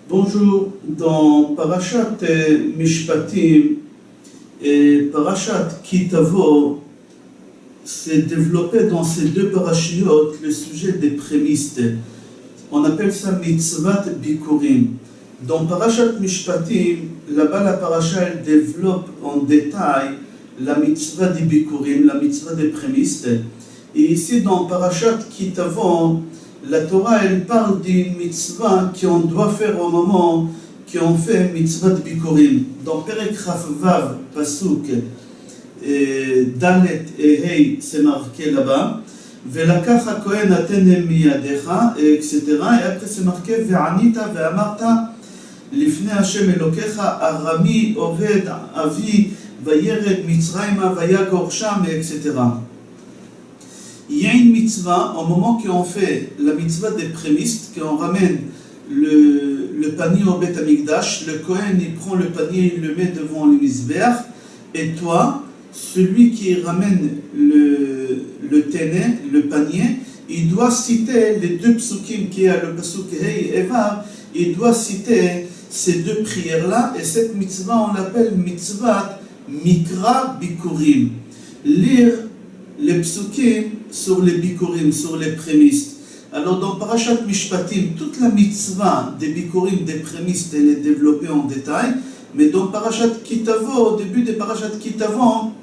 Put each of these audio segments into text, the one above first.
Bonjour, dans Parashat Mishpatim et Parashat Kitavo, s'est développé dans ces deux parashiyot le sujet des prémices. On appelle ça mitzvat bikurim. Dans Parashat Mishpatim, là-bas la paracha elle développe en détail la mitzvah des bikurim, la mitzvah des prémices. Et ici dans Parashat Kitavo, la Torah, elle parle d'une mitzvah qu'on doit faire au moment qu'on fait mitzvah de bikurim. Dans Perek Vav, Pasuk, Dalet et Hei, c'est marqué là-bas. Velakach hakohen atenem miyadecha, etc. Et après c'est marqué Ve'anita ve'amarta lifnei Hashem Elokecha arami oved avi vayered mitzrayma vayagor sham, etc. Il y a une mitzvah, au moment qu'on fait la mitzvah des prémices, qu'on ramène le panier au Beth Amikdash, le Kohen il prend le panier, il le met devant le Mizbeach, et toi, celui qui ramène le téné, le panier, il doit citer les deux psukim qui a le pasuk Hei et Vav, il doit citer ces deux prières-là, et cette mitzvah, on l'appelle mitzvah Mikra Bikurim. Lire les psukim sur les bikurim, sur les prémices. Alors dans Parashat Mishpatim, toute la mitzvah des bikurim, des prémices, elle est développée en détail, mais dans Parashat Kitavo, au début de Parashat Kitavo,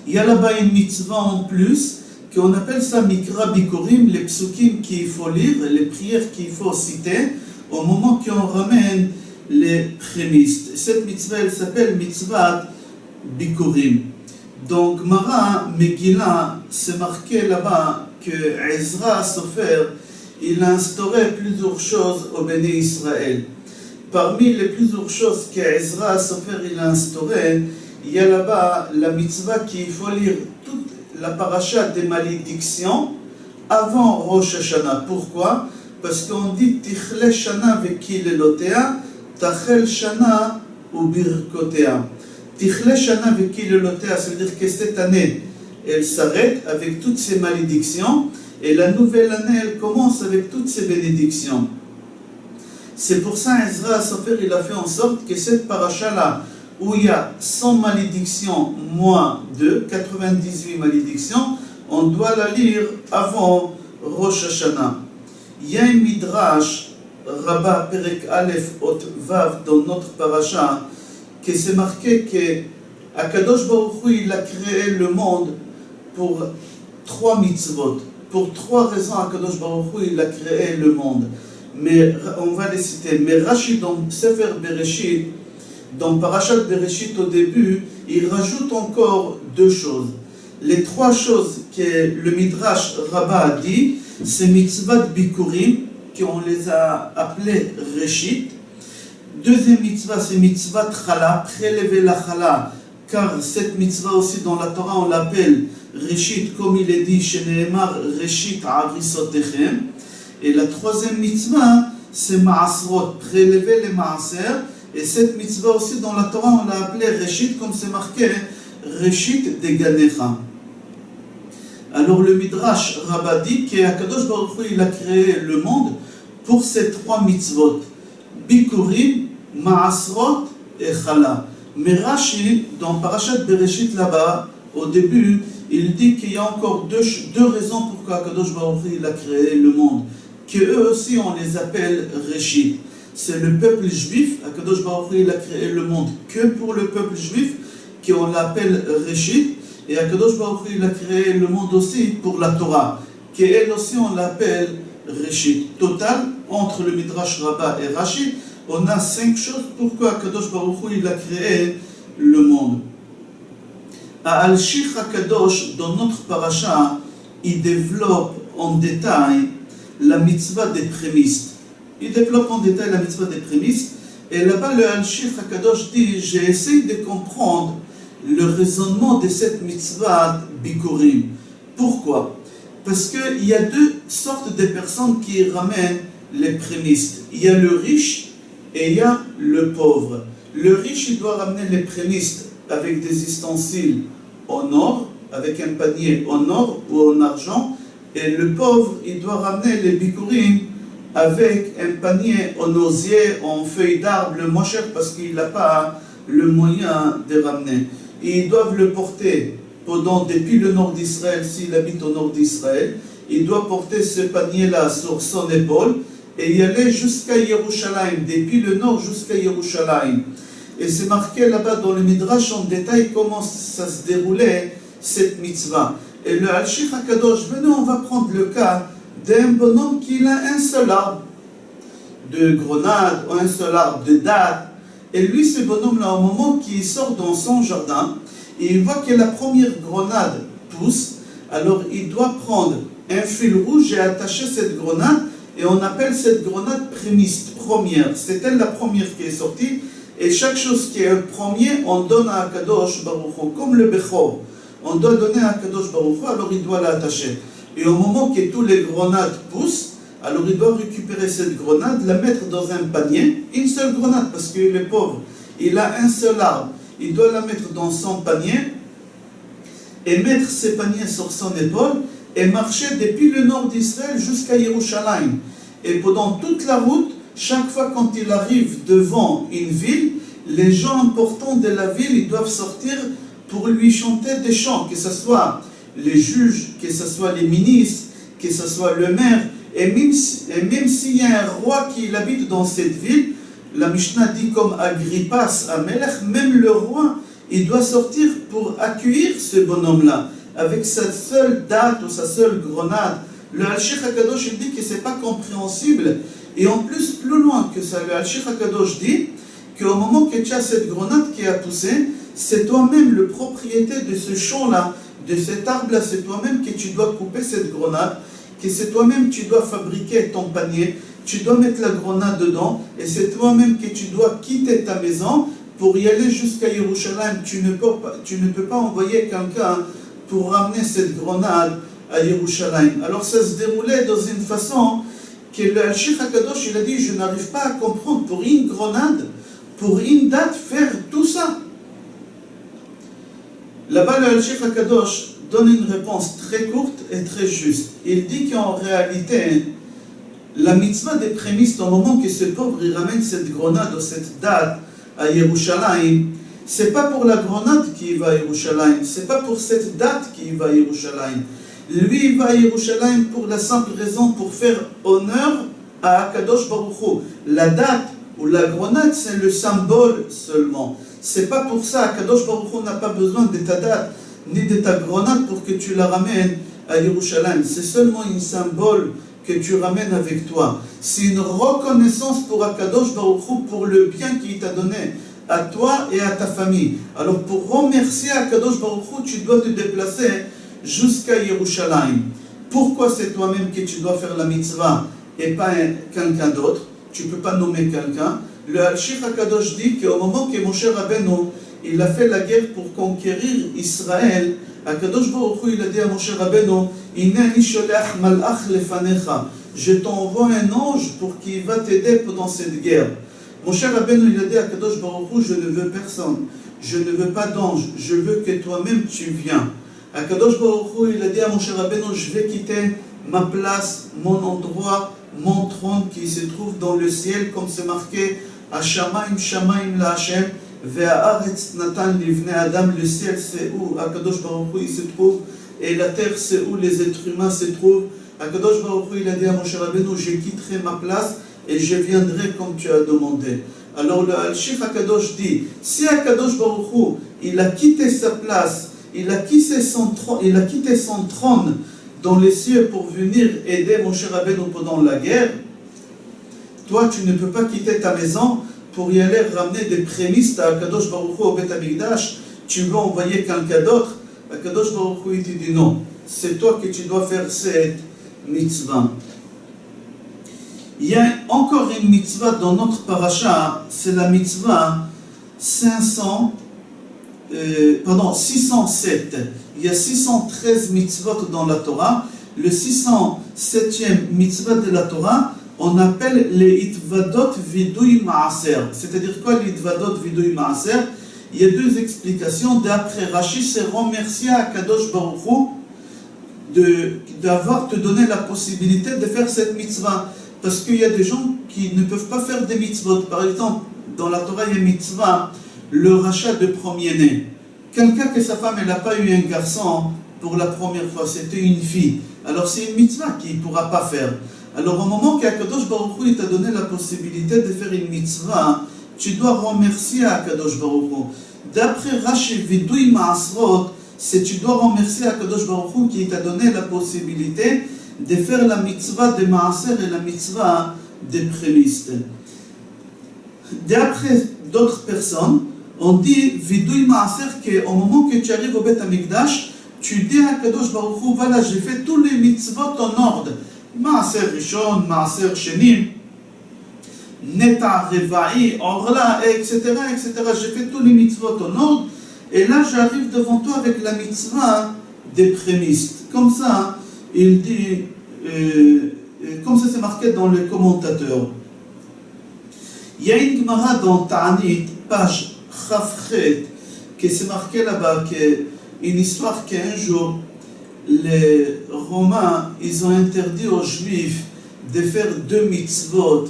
il y a là-bas une mitzvah en plus, qu'on appelle ça Mikra Bikurim, les psukim qu'il faut lire, les prières qu'il faut citer, au moment qu'on ramène les prémices. Cette mitzvah, elle s'appelle mitzvah Bikurim. Donc, Mara Megillah, c'est marqué là-bas que Ezra Sofer, il a instauré plusieurs choses au Béné Israël. Parmi les plusieurs choses que Ezra Sofer il a instauré, il y a là-bas la mitzvah qu'il faut lire toute la paracha des malédictions avant Rosh Hashanah. Pourquoi? Parce qu'on dit Tichle Shana veki lelotea, Tachel Shana ou Birkotea. Tichle Shana veki lelotea, ça veut dire que cette année, elle s'arrête avec toutes ces malédictions et la nouvelle année, elle commence avec toutes ces bénédictions. C'est pour ça Ezra Sofer, il a fait en sorte que cette paracha-là, où il y a 100 malédictions moins de 98 malédictions, on doit la lire avant Rosh Hashanah. Il y a un midrash, Rabbah Perek Aleph Ot Vav, dans notre paracha, que c'est marqué que Akadosh Baruch Hu, il a créé le monde pour 3 mitzvot. Pour 3 raisons, Akadosh Baruch Hu, il a créé le monde. Mais on va les citer. Mais Rashi, dans Sefer Bereshit, dans Parashat Bereshit au début, il rajoute encore 2 choses. Les 3 choses que le Midrash Rabbah a dit, c'est mitzvah bikurim, qu'on les a appelés Reshit. Deuxième mitzvah, c'est mitzvah chala, prélever la chala, car cette mitzvah aussi dans la Torah, on l'appelle Reshit, comme il est dit chez Nehemar, Reshit arisotechem. Et la troisième mitzvah, c'est Maasrot, prélever les Maaser. Et cette mitzvah aussi dans la Torah, on l'a appelée Reshit, comme c'est marqué, Reshit de Ganecha. Alors le Midrash Rabbah dit qu'Akadosh Baruch Hu, il a créé le monde pour ces 3 mitzvot. Bikurim, Maasrot et Chala. Mais Rashi, dans Parashat Bereshit là-bas, au début, il dit qu'il y a encore deux raisons pourquoi Akadosh Baruch Hu, il a créé le monde. Qu'eux aussi, on les appelle Reshit. C'est le peuple juif, Akadosh Baruch Hu, il a créé le monde que pour le peuple juif, qu'on l'appelle Reshit. Et Akadosh Baruch Hu, il a créé le monde aussi pour la Torah, qu'elle aussi on l'appelle Reshit. Total, entre le Midrash Rabbah et Rashi, on a 5 choses pourquoi Akadosh Baruch Hu, il a créé le monde. À Al-Shich HaKadosh, dans notre paracha, il développe en détail la mitzvah des prémices. Il développe en détail la mitzvah des prémices. Et là-bas, le Al-Shich HaKadosh dit, j'ai essayé de comprendre le raisonnement de cette mitzvah bikurim. Pourquoi? Parce qu'il y a 2 sortes de personnes qui ramènent les prémices. Il y a le riche et il y a le pauvre. Le riche, il doit ramener les prémices avec des ustensiles en or, avec un panier en or ou en argent. Et le pauvre, il doit ramener les bikurim avec un panier en osier, en feuilles d'arbre, le moins cher parce qu'il n'a pas le moyen de ramener. Et ils doivent le porter depuis le nord d'Israël, s'il habite au nord d'Israël, il doit porter ce panier-là sur son épaule et y aller jusqu'à Yerushalayim, depuis le nord jusqu'à Yerushalayim. Et c'est marqué là-bas dans le Midrash en détail comment ça se déroulait, cette mitzvah. Et le Al-Shikh HaKadosh, venez, on va prendre le cas d'un bonhomme qui a un seul arbre de grenade ou un seul arbre de date. Et lui, ce bonhomme-là, au moment qu'il sort dans son jardin, et il voit que la première grenade pousse, alors il doit prendre un fil rouge et attacher cette grenade, et on appelle cette grenade prémiste, première. C'est elle la première qui est sortie, et chaque chose qui est le premier, on donne à Akadosh Baruch Hu, comme le Bechor. On doit donner à Akadosh Baruch Hu, alors il doit l'attacher. Et au moment que tous les grenades poussent, alors il doit récupérer cette grenade, la mettre dans un panier, une seule grenade, parce qu'il est pauvre, il a un seul arbre. Il doit la mettre dans son panier et mettre ses paniers sur son épaule et marcher depuis le nord d'Israël jusqu'à Yerushalayim. Et pendant toute la route, chaque fois quand il arrive devant une ville, les gens importants de la ville, ils doivent sortir pour lui chanter des chants, que ce soit les juges, que ce soit les ministres, que ce soit le maire. Et même s'il y a un roi qui habite dans cette ville, la Mishnah dit comme Agrippas Amelech, même le roi, il doit sortir pour accueillir ce bonhomme-là, avec sa seule date ou sa seule grenade. Le Al-Shikh HaKadosh, il dit que ce n'est pas compréhensible. Et en plus, plus loin que ça, le Al-Shikh HaKadosh dit qu'au moment que tu as cette grenade qui a poussé, c'est toi-même le propriétaire de ce champ-là, de cet arbre-là, c'est toi-même que tu dois couper cette grenade, que c'est toi-même tu dois fabriquer ton panier, tu dois mettre la grenade dedans, et c'est toi-même que tu dois quitter ta maison pour y aller jusqu'à Yerushalayim. Tu ne peux pas envoyer quelqu'un pour ramener cette grenade à Yerushalayim. Alors ça se déroulait dans une façon que le Al-Shikh HaKadosh, il a dit, je n'arrive pas à comprendre pour une grenade, pour une date, faire tout ça. Là-bas, le Al-Shikh HaKadosh donne une réponse très courte et très juste. Il dit qu'en réalité, la mitzvah des prémices, au moment que ce pauvre il ramène cette grenade ou cette date à Yerushalayim, c'est pas pour la grenade qu'il va à Yerushalayim, c'est pas pour cette date qu'il va à Yerushalayim. Lui, il va à Yerushalayim pour la simple raison, pour faire honneur à Akadosh Baruch Hu. La date ou la grenade, c'est le symbole seulement. C'est pas pour ça, Akadosh Baruch Hu n'a pas besoin de ta date ni de ta grenade pour que tu la ramènes à Yerushalayim. C'est seulement un symbole que tu ramènes avec toi. C'est une reconnaissance pour Akadosh Baruch Hu pour le bien qu'il t'a donné à toi et à ta famille. Alors pour remercier Akadosh Baruch Hu, tu dois te déplacer jusqu'à Yerushalayim. Pourquoi c'est toi-même que tu dois faire la mitzvah et pas quelqu'un d'autre? Tu ne peux pas nommer quelqu'un. Le Al-Shikh HaKadosh dit qu'au moment que Moshe Rabbeinu il a fait la guerre pour conquérir Israël, Akadosh Baruch Hu il a dit à Moshe Rabbeinu, Hineni sholech malach lefanecha, je t'envoie un ange pour qu'il va t'aider pendant cette guerre. Moshe Rabbeinu il a dit à Akadosh Baruch Hu, je ne veux personne, je ne veux pas d'ange, je veux que toi-même tu viens. Akadosh Baruch Hu il a dit à Moshe Rabbeinu, je vais quitter ma place, mon endroit, mon trône qui se trouve dans le ciel, comme c'est marqué, Hashamaim Shamaim la Hashem, Ve'haaretz Natan livnei Adam, le ciel c'est où Akadosh Baruch Hu il se trouve, et la terre c'est où les êtres humains se trouvent. Akadosh Baruch Hu il a dit à Moshe Rabbeinu, je quitterai ma place et je viendrai comme tu as demandé. Alors le Al-Shikh HaKadosh dit, si Akadosh Baruch Hu il a quitté sa place, il a quitté son trône dans les cieux pour venir aider Moshe Rabbeinu pendant la guerre, toi tu ne peux pas quitter ta maison pour y aller ramener des prémices à Akadosh Baruch Hu au Beth Amikdash, tu veux envoyer quelqu'un d'autre. Akadosh Baruch Hu il te dit non, c'est toi que tu dois faire cette mitzvah. Il y a encore une mitzvah dans notre parasha, c'est la mitzvah 607. Il y a 613 mitzvot dans la Torah. Le 607e mitzvah de la Torah, on appelle les Itvadot Vidui Maaser. C'est-à-dire quoi les Itvadot Vidui Maaser? Il y a deux explications. D'après Rashi, c'est remercier à Kadosh Baruch Hu d'avoir te donné la possibilité de faire cette mitzvah. parce qu'il y a des gens qui ne peuvent pas faire des mitzvot. Par exemple, dans la Torah, il y a mitzvah, le rachat de premier-né. Quelqu'un que sa femme n'a pas eu un garçon pour la première fois, c'était une fille. Alors c'est une mitzvah qu'il ne pourra pas faire. Alors au moment qu'Akadosh Baruch Hu t'a donné la possibilité de faire une mitzvah, tu dois remercier Akadosh Baruch Hu. D'après Rashi Vidui Maasrot, c'est tu dois remercier Akadosh Baruch Hu qui t'a donné la possibilité de faire la mitzvah de Maaser et la mitzvah des prémistes. D'après d'autres personnes, on dit Vidui Maaser qu'au moment que tu arrives au Beth Amikdash, tu dis à Akadosh Baruch Hu, voilà, j'ai fait tous les mitzvot en ordre. Maaser Rishon, Maaser Shenim, Neta Reva'i, Orla, etc., etc. J'ai fait tous les mitzvot en ordre. Et là, j'arrive devant toi avec la mitzvah des prémistes. Comme ça, il dit, comme ça c'est marqué dans le commentateur. Il y a une Gemara dans Ta'anit, page Chafchet, qui c'est marqué là-bas, une histoire qu'un jour, les Romains, ils ont interdit aux Juifs de faire 2 mitzvot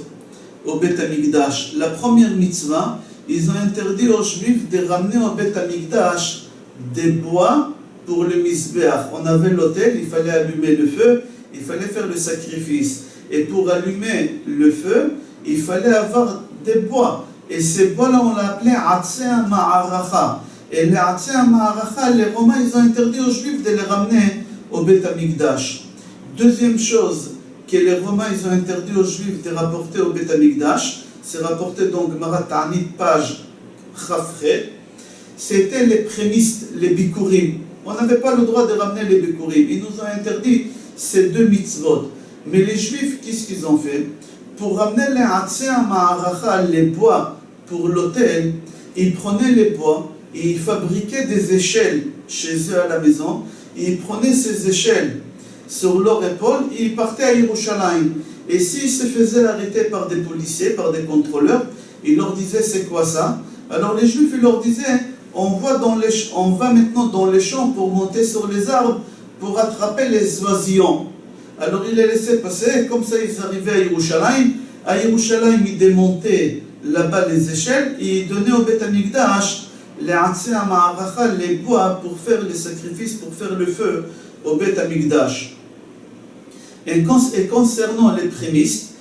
au Beth Amikdash. La première mitzvah, ils ont interdit aux Juifs de ramener au Beth Amikdash des bois pour le Mizbeach. On avait l'autel, il fallait allumer le feu, il fallait faire le sacrifice. Et pour allumer le feu, il fallait avoir des bois. Et ces bois-là, on l'a appelé Atzea Ma'aracha. Et les Atzea Ma'aracha, les Romains, ils ont interdit aux Juifs de les ramener au Beth Amikdash. Deuxième chose que les Romains, ils ont interdit aux Juifs de rapporter au Beth Amikdash, c'est rapporté dans Gemara Ta'anit, page Chafret, c'était les prémistes, les bikurim. On n'avait pas le droit de ramener les bikurim. Ils nous ont interdit ces 2 mitzvot. Mais les Juifs, qu'est-ce qu'ils ont fait? Pour ramener les Atzea Ma'aracha, les bois pour l'autel, ils prenaient les bois et ils fabriquaient des échelles chez eux à la maison. Et ils prenaient ces échelles sur leur épaule et ils partaient à Yerushalayim. Et s'ils se faisaient arrêter par des policiers, par des contrôleurs, ils leur disaient c'est quoi ça? Alors les Juifs, ils leur disaient on va maintenant dans les champs pour monter sur les arbres pour attraper les oisillons. Alors ils les laissaient passer, comme ça ils arrivaient à Yerushalayim. À Yerushalayim, ils démontaient là-bas les échelles et ils donnaient au Beth Amikdash les Atzea Ma'aracha, les bois pour faire les sacrifices, pour faire le feu au Beth Amikdash. Et concernant les prémistes,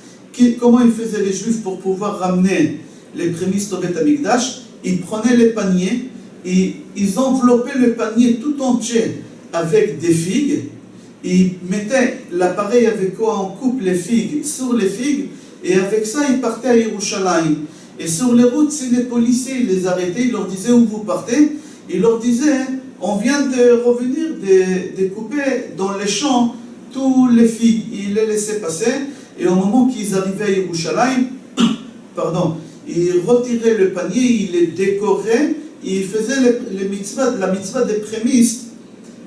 comment ils faisaient les Juifs pour pouvoir ramener les prémistes au Beth Amikdash? Ils prenaient les paniers et ils enveloppaient le panier tout entier avec des figues. Ils mettaient l'appareil avec quoi on coupe les figues sur les figues et avec ça ils partaient à Yerushalayim. Et sur les routes, si les policiers les arrêtaient, ils leur disaient où vous partez? Ils leur disaient on vient de revenir de couper dans les champs tous les figues. Ils les laissaient passer et au moment qu'ils arrivaient à Yerushalayim, ils retiraient le panier, ils les décoraient et ils faisaient la mitzvah des prémistes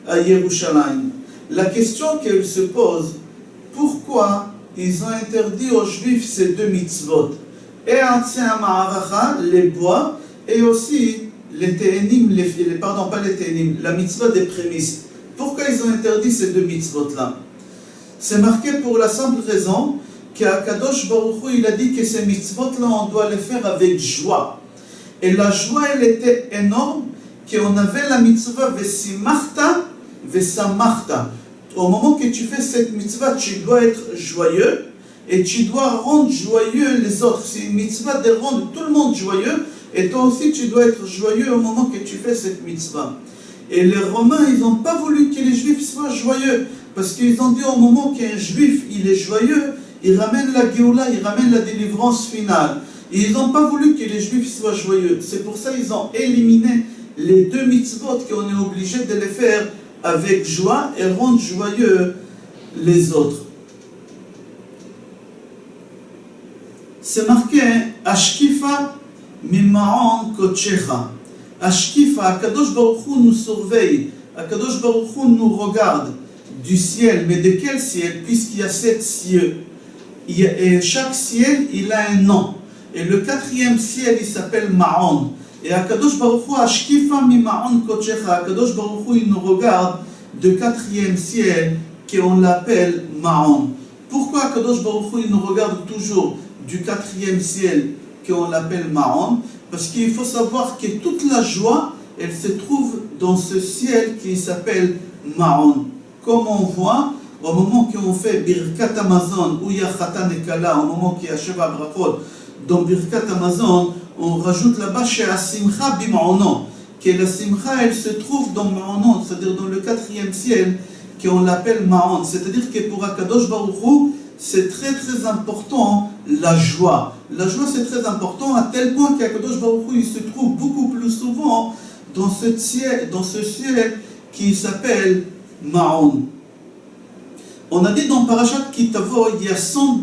à Yerushalayim. La question qu'elle se pose, pourquoi ils ont interdit aux Juifs ces 2 mitzvot? Et Atzea Ma'aracha, les bois, et aussi les Te'enim, la mitzvah des prémistes. Pourquoi ils ont interdit ces 2 mitzvot-là? C'est marqué pour la simple raison qu'Akadosh Baruch Hu, il a dit que ces mitzvot-là, on doit les faire avec joie. Et la joie, elle était énorme, qu'on avait la mitzvah Vesimachta, Vesamachta. Au moment que tu fais cette mitzvah, tu dois être joyeux et tu dois rendre joyeux les autres. C'est une mitzvah de rendre tout le monde joyeux et toi aussi tu dois être joyeux au moment que tu fais cette mitzvah. Et les Romains, ils n'ont pas voulu que les Juifs soient joyeux parce qu'ils ont dit au moment qu'un Juif il est joyeux, il ramène la Géoula, il ramène la délivrance finale. Et ils n'ont pas voulu que les Juifs soient joyeux. C'est pour ça qu'ils ont éliminé les 2 mitzvot qu'on est obligé de les faire avec joie et rendre joyeux les autres. C'est marqué Ashkifa mima'on kochecha. Ashkifa, Akadosh Baruch Hu nous surveille, Akadosh Baruch Hu nous regarde du ciel, mais de quel ciel? Puisqu'il y a 7 cieux. Et chaque ciel, il a un nom. Et le 4e ciel, il s'appelle Ma'on. Et Akadosh Baruch Hu, Ashkifa mima'on kochecha, Akadosh Baruch Hu, il nous regarde du 4e ciel, qu'on l'appelle Ma'on. Pourquoi Kadosh Baruch Hu, il nous regarde toujours du quatrième ciel qu'on l'appelle Ma'on? Parce qu'il faut savoir que toute la joie, elle se trouve dans ce ciel qui s'appelle Ma'on. Comme on voit, au moment qu'on fait Birkat Amazon, où il y a Khatan et Kala, au moment qu'il y a Sheva Brachot, dans Birkat Amazon, on rajoute là-bas chez Asimcha Bima'onon, que la Simcha, elle se trouve dans Ma'onon, c'est-à-dire dans le quatrième ciel, qu'on l'appelle Ma'on. C'est-à-dire que pour Akadosh Baruch Hu, c'est très très important la joie. La joie, c'est très important à tel point qu'Akadosh Baruch Hu, il se trouve beaucoup plus souvent dans ce ciel qui s'appelle Ma'on. On a dit dans Parashat Kitavo, il y a 100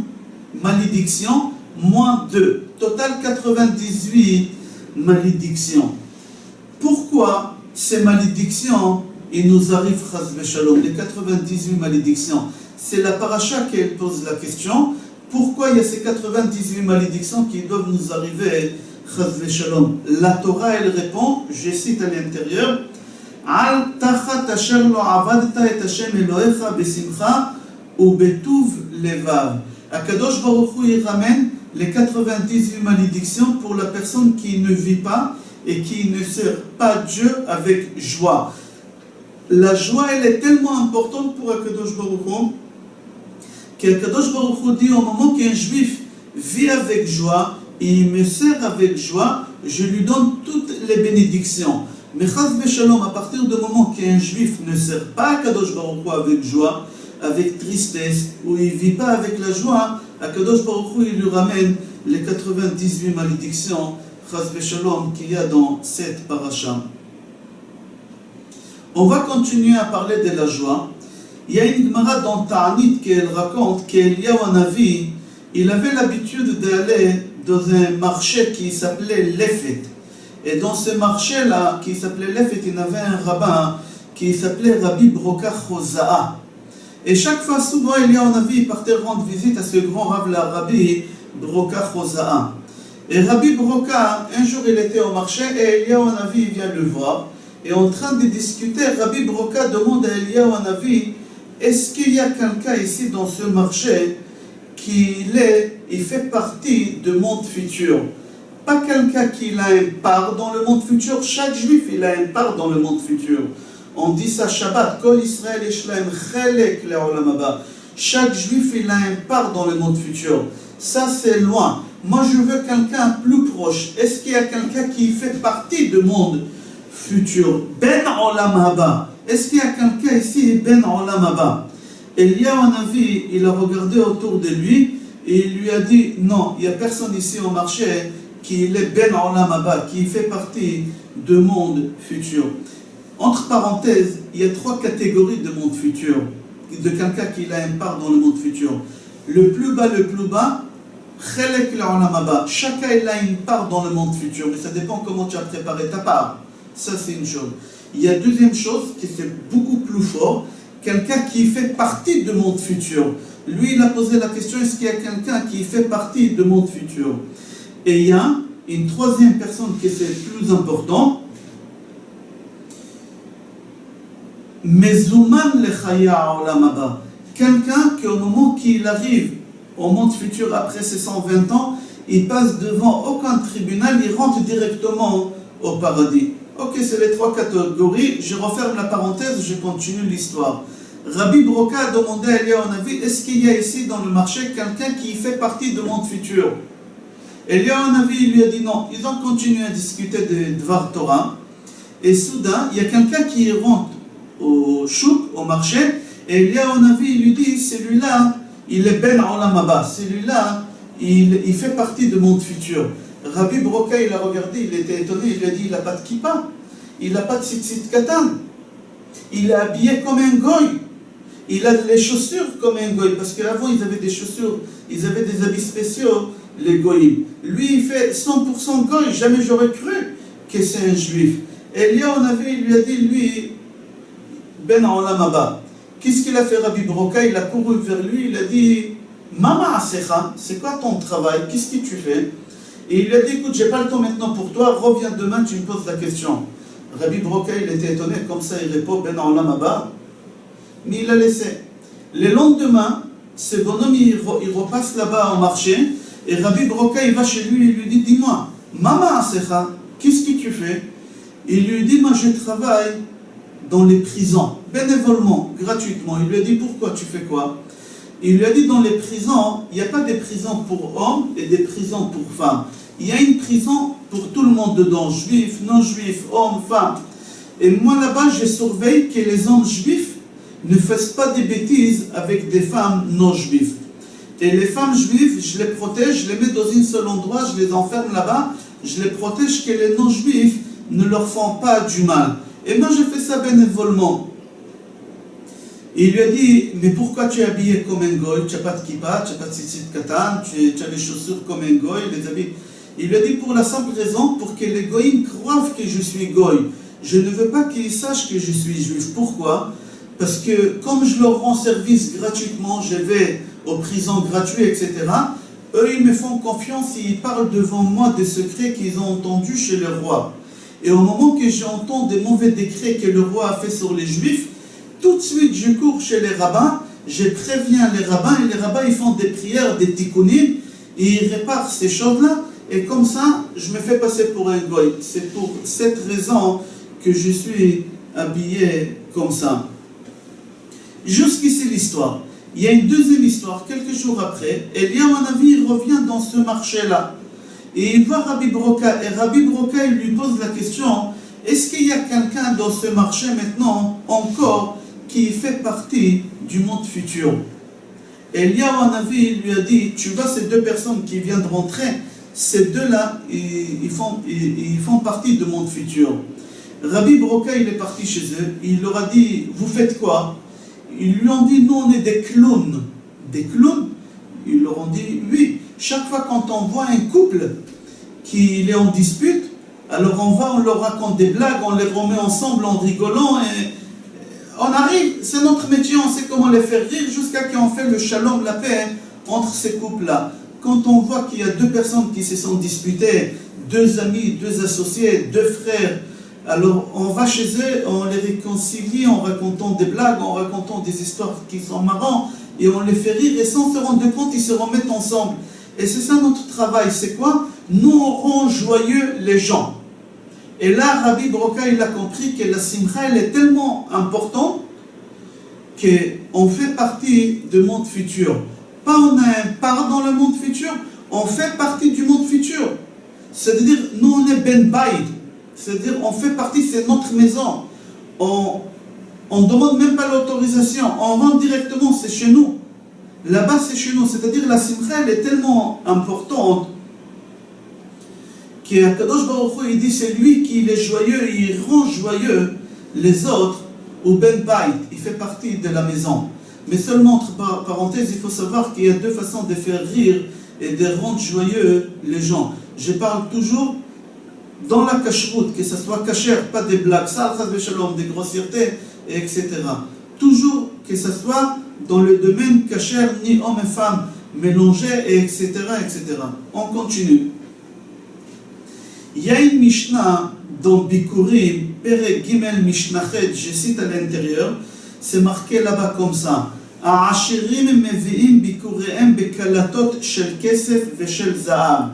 malédictions, moins 2. Total 98 malédictions. Pourquoi ces malédictions, il nous arrive, chas v'shalom, les 98 malédictions? C'est la Parasha qui pose la question. Pourquoi il y a ces 98 malédictions qui doivent nous arriver, chas v'shalom? La Torah, elle répond, je cite à l'intérieur, Al tachat asher lo avadta et Hashem Elohecha besimcha ou betuv levav. Akadosh Baruch Hu, il ramène les 98 malédictions pour la personne qui ne vit pas et qui ne sert pas Dieu avec joie. La joie, elle est tellement importante pour Akadosh Baruch Hu qu'Akadosh Baruch Hu dit au moment qu'un juif vit avec joie et il me sert avec joie, je lui donne toutes les bénédictions. Mais chas v'shalom, à partir du moment qu'un juif ne sert pas Akadosh Baruch Hu avec joie, avec tristesse, ou il ne vit pas avec la joie, Akadosh Baruch Hu, il lui ramène les 98 malédictions, chas v'shalom, qu'il y a dans cette paracha. On va continuer à parler de la joie. Il y a une Gemara dans Ta'anit qui raconte qu'Eliyahu Hanavi, il avait l'habitude d'aller dans un marché qui s'appelait Lefet. Et dans ce marché-là, qui s'appelait Lefet, il y avait un rabbin qui s'appelait Rabbi Broka Choza'a. Et chaque fois, souvent, Eliyahu Hanavi partait rendre visite à ce grand Rabbi Broka Choza'a. Et Rabbi Broka, un jour, il était au marché et Eliyahu Hanavi vient le voir. Et en train de discuter, Rabbi Broka demande à Eliyahu Hanavi, est-ce qu'il y a quelqu'un ici dans ce marché il fait partie du monde futur? Pas quelqu'un qui a une part dans le monde futur, chaque juif il a une part dans le monde futur. On dit ça Shabbat, Kol Israël Yeshlaim Chelek Le'olam Haba. Chaque juif il a une part dans le monde futur. Ça c'est loin. Moi je veux quelqu'un plus proche. Est-ce qu'il y a quelqu'un qui fait partie du monde futur? Ben Olam Haba. Est-ce qu'il y a quelqu'un ici, Ben Olam Haba? Eliyahu Hanavi, il a regardé autour de lui et il lui a dit, non, il n'y a personne ici au marché qui est Ben Olam Haba, qui fait partie du monde futur. Entre parenthèses, il y a 3 catégories de monde futur, de quelqu'un qui a une part dans le monde futur. Le plus bas, Chelek Le'olam Haba. Chacun il a une part dans le monde futur, mais ça dépend comment tu as préparé ta part. Ça c'est une chose. Il y a deuxième chose qui c'est beaucoup plus fort, quelqu'un qui fait partie du monde futur. Lui, il a posé la question, est-ce qu'il y a quelqu'un qui fait partie du monde futur? Et il y a une troisième personne qui c'est plus important, Mezuman lechaya olam haba. Quelqu'un qui au moment qu'il arrive au monde futur après ses 120 ans, il passe devant aucun tribunal, il rentre directement au paradis. Ok, c'est les 3 catégories. Je referme la parenthèse, je continue l'histoire. Rabbi Broka a demandé à Eliyahu Hanavi, est-ce qu'il y a ici dans le marché quelqu'un qui fait partie du monde futur? Eliyahu Hanavi lui a dit non. Ils ont continué à discuter de Dvar Torah. Et soudain, il y a quelqu'un qui rentre au chouk, au marché, et Eliyahu Hanavi lui dit, celui-là, il est Ben Olam Haba. Celui-là, il fait partie du monde futur. Rabbi Broka, il a regardé, il était étonné, il lui a dit, il n'a pas de kippa, il n'a pas de tzitzit katan, il est habillé comme un goy, il a les chaussures comme un goy, parce qu'avant ils avaient des chaussures, ils avaient des habits spéciaux, les goyim. Lui, il fait 100% goy, jamais j'aurais cru que c'est un juif. Et Eliyahu Hanavi, il lui a dit, lui, Ben Olam Haba. Qu'est-ce qu'il a fait Rabbi Broka? Il a couru vers lui, il a dit, Mama Asecha, c'est quoi ton travail? Qu'est-ce que tu fais? Et il lui a dit, écoute, j'ai pas le temps maintenant pour toi, reviens demain, tu me poses la question. Rabbi Broka, il était étonné, comme ça il répond, Ben Olam Haba. Mais il l'a laissé. Le lendemain, ce bonhomme il repasse là-bas au marché, et Rabbi Broca il va chez lui et lui dit, dis-moi, Mama Asecha, qu'est-ce que tu fais? Il lui dit, moi je travaille dans les prisons, bénévolement, gratuitement. Il lui a dit, pourquoi tu fais quoi? Il lui a dit, dans les prisons, il n'y a pas des prisons pour hommes et des prisons pour femmes. Il y a une prison pour tout le monde dedans, juifs, non-juifs, hommes, femmes. Et moi là-bas, je surveille que les hommes juifs ne fassent pas des bêtises avec des femmes non-juives. Et les femmes juives, je les protège, je les mets dans un seul endroit, je les enferme là-bas, je les protège que les non-juifs ne leur font pas du mal. Et moi, je fais ça bénévolement. Il lui a dit, mais pourquoi tu es habillé comme un goy? Tu n'as pas de kippa, tu n'as pas de tzitzit katan, tu as les chaussures comme un goy, les habits. Il lui a dit, pour la simple raison, pour que les goyim croient que je suis goy. Je ne veux pas qu'ils sachent que je suis juif. Pourquoi? Parce que comme je leur rends service gratuitement, je vais aux prisons gratuites, etc., eux, ils me font confiance et ils parlent devant moi des secrets qu'ils ont entendus chez le roi. Et au moment que j'entends des mauvais décrets que le roi a fait sur les juifs, tout de suite je cours chez les rabbins, je préviens les rabbins, et les rabbins ils font des prières, des tikkunim, et ils réparent ces choses-là, et comme ça, je me fais passer pour un goy. C'est pour cette raison que je suis habillé comme ça. Jusqu'ici l'histoire. Il y a une deuxième histoire, quelques jours après, Eliyahu Hanavi revient dans ce marché-là. Et il voit Rabbi Broca, et Rabbi Broca il lui pose la question, est-ce qu'il y a quelqu'un dans ce marché maintenant, encore, qui fait partie du monde futur? Et Eliyahu Hanavi lui a dit, tu vois ces deux personnes qui viennent de rentrer, ces deux-là, ils font partie du monde futur. Rabbi Broca il est parti chez eux, il leur a dit, vous faites quoi? Ils lui ont dit, nous on est des clowns. Des clowns? Ils leur ont dit, oui. Chaque fois quand on voit un couple qui est en dispute, alors on leur raconte des blagues, on les remet ensemble en rigolant et on arrive, c'est notre métier, on sait comment les faire rire jusqu'à qu'on fait le shalom, la paix entre ces couples-là. Quand on voit qu'il y a deux personnes qui se sont disputées, deux amis, deux associés, deux frères, alors on va chez eux, on les réconcilie en racontant des blagues, en racontant des histoires qui sont marrantes et on les fait rire et sans se rendre compte, ils se remettent ensemble. Et c'est ça notre travail, c'est quoi? Nous on rend joyeux les gens. Et là, Rabbi Broca, il a compris que la simcha, elle est tellement importante qu'on fait partie du monde futur. Pas on a un part dans le monde futur, on fait partie du monde futur. C'est-à-dire, nous on est ben baïd. C'est-à-dire, on fait partie, c'est notre maison. On ne demande même pas l'autorisation, on rentre directement, c'est chez nous. Là-bas, c'est chez nous. C'est-à-dire, la simcha, elle est tellement importante qu'Akadosh Baruch Hu, il dit, c'est lui qui est joyeux, il rend joyeux les autres, ou ben bayit, il fait partie de la maison. Mais seulement, entre parenthèses, il faut savoir qu'il y a deux façons de faire rire et de rendre joyeux les gens. Je parle toujours dans la cacheroute, que ce soit cachère, pas des blagues, des grossièretés, etc. Toujours que ce soit dans le domaine cachère, ni hommes et femmes mélangés, etc., etc. On continue. Il y a une Mishnah dans Bikurim, Perek Gimel Mishnachet, je cite à l'intérieur, c'est marqué là-bas comme ça. Ha'ashirim mevi'im bikurehem bekalatot shel kesef veshel zahab.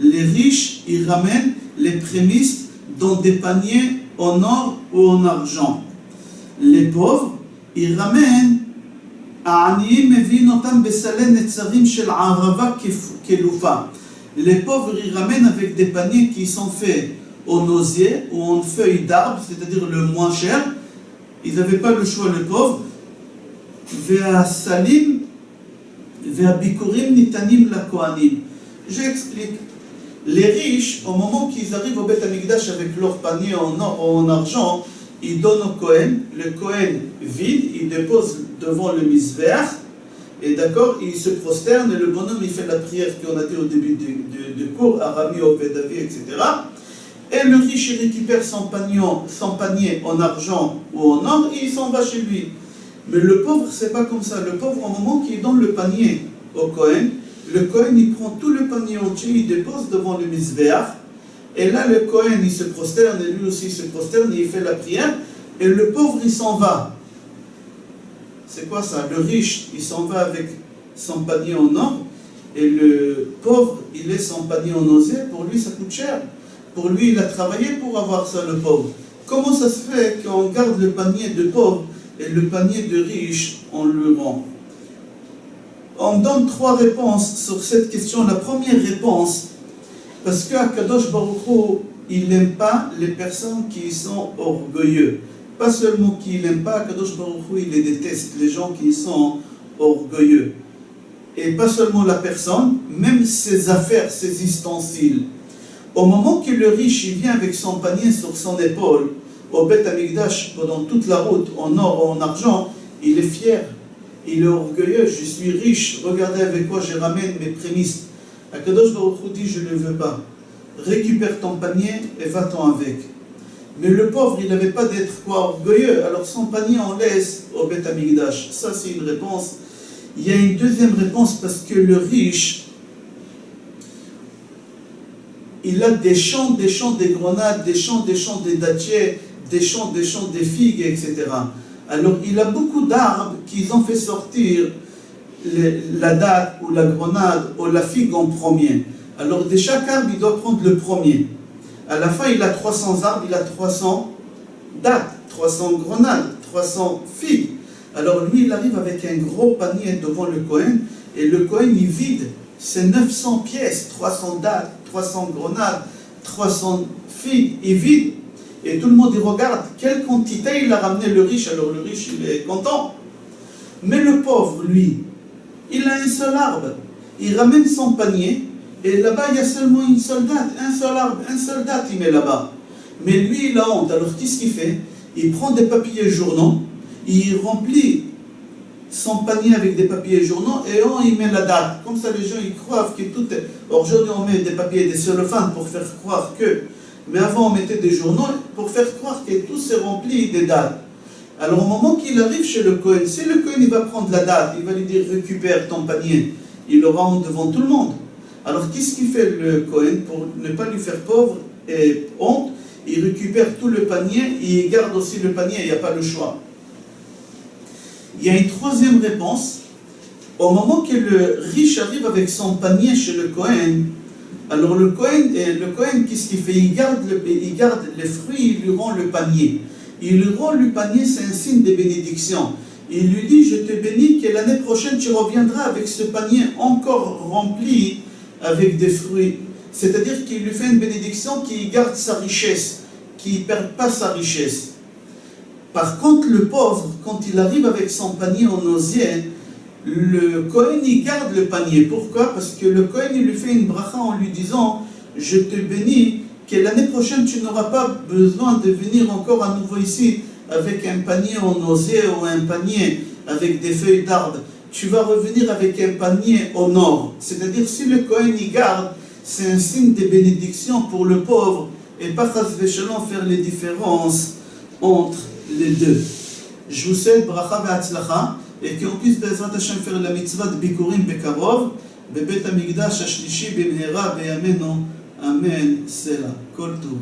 Les riches, ils ramènent les prémices dans des paniers en or ou en argent. Les pauvres, ils ramènent העניים מביאים אותם בסלי נצרים של ערבה כלופה. Les pauvres, ils ramènent avec des paniers qui sont faits en osier ou en feuilles d'arbre, c'est-à-dire le moins cher. Ils n'avaient pas le choix, les pauvres. והסלים והביקורים ניתנים לכהנים. J'explique. Les riches, au moment qu'ils arrivent au Beth Amikdash avec leur panier en or ou en argent, ils donnent au Kohen, le Kohen vide, il dépose devant le misveh, et d'accord, il se prosterne, et le bonhomme il fait la prière qu'on a dit au début du cours, Arami, Ovedavi, etc. Et le riche il récupère son panier en argent ou en or, et il s'en va chez lui. Mais le pauvre, c'est pas comme ça. Le pauvre, au moment qu'il donne le panier au Kohen, le Kohen il prend tout le panier entier, il dépose devant le misveh. Et là, le Kohen, il se prosterne, et lui aussi il se prosterne, et il fait la prière, et le pauvre, il s'en va. C'est quoi ça? Le riche, il s'en va avec son panier en or, et le pauvre, il laisse son panier en osier. Pour lui, ça coûte cher. Pour lui, il a travaillé pour avoir ça, le pauvre. Comment ça se fait qu'on garde le panier de pauvre et le panier de riche, on le rend? On donne 3 réponses sur cette question. La première réponse, parce que Akadosh Baruch Hu, il n'aime pas les personnes qui sont orgueilleux. Pas seulement qu'il n'aime pas, Akadosh Baruch Hu, il les déteste, les gens qui sont orgueilleux. Et pas seulement la personne, même ses affaires, ses ustensiles. Au moment que le riche il vient avec son panier sur son épaule, au Beth Amikdash, pendant toute la route, en or ou en argent, il est fier, il est orgueilleux, je suis riche, regardez avec quoi je ramène mes prémices. Akadosh Baruch Hu dit, je ne le veux pas. Récupère ton panier et va-t'en avec. Mais le pauvre, il n'avait pas d'être orgueilleux, alors son panier on laisse au Beth Amikdash. Ça c'est une réponse. Il y a une deuxième réponse parce que le riche, il a des champs de grenades, des champs de dattiers, des champs de figues, etc. Alors il a beaucoup d'arbres qu'ils ont fait sortir la date ou la grenade ou la figue en premier. Alors de chaque arbre, il doit prendre le premier. À la fin, il a 300 arbres, il a 300 dates, 300 grenades, 300 figues. Alors lui, il arrive avec un gros panier devant le Kohen, et le Kohen, il vide ses 900 pièces, 300 dates, 300 grenades, 300 figues, il vide. Et tout le monde, il regarde quelle quantité il a ramené le riche. Alors le riche, il est content. Mais le pauvre, lui, il a un seul arbre. Il ramène son panier, et là-bas, il y a seulement une seule date, un seul arbre, un seul date, il met là-bas. Mais lui, il a honte. Alors qu'est-ce qu'il fait? Il prend des papiers journaux, il remplit son panier avec des papiers journaux et il met la date. Comme ça, les gens ils croient que tout est... Aujourd'hui, on met des papiers, des cellophanes pour faire croire que... Mais avant, on mettait des journaux pour faire croire que tout s'est rempli des dates. Alors, au moment qu'il arrive chez le Kohen, si le Kohen il va prendre la date, il va lui dire récupère ton panier, il aura honte devant tout le monde. Alors, qu'est-ce qu'il fait le Kohen pour ne pas lui faire pauvre et honte? Il récupère tout le panier et il garde aussi le panier, il n'y a pas le choix. Il y a une troisième réponse. Au moment que le riche arrive avec son panier chez le Kohen, alors le Kohen, qu'est-ce qu'il fait? Il garde les fruits, il lui rend le panier. Il lui rend le panier, c'est un signe de bénédiction. Il lui dit, je te bénis que l'année prochaine tu reviendras avec ce panier encore rempli avec des fruits. C'est-à-dire qu'il lui fait une bénédiction qui garde sa richesse, qui ne perd pas sa richesse. Par contre, le pauvre, quand il arrive avec son panier en osier, le Kohen, il garde le panier. Pourquoi? Parce que le Kohen, il lui fait une bracha en lui disant « Je te bénis, que l'année prochaine, tu n'auras pas besoin de venir encore à nouveau ici avec un panier en osier ou un panier avec des feuilles d'arbre. Tu vas revenir avec un panier en or. » C'est-à-dire, si le Kohen, il garde, c'est un signe de bénédiction pour le pauvre et pas chas v'shalom faire les différences entre les deux. Je vous souhaite bracha ve'atzlacha et qu'on puisse Bezrat Hashem faire la mitzvah de Bikurim Bekarov bebet hamikdash hashlishi b'mehera b'yamenu amen sela kol tov.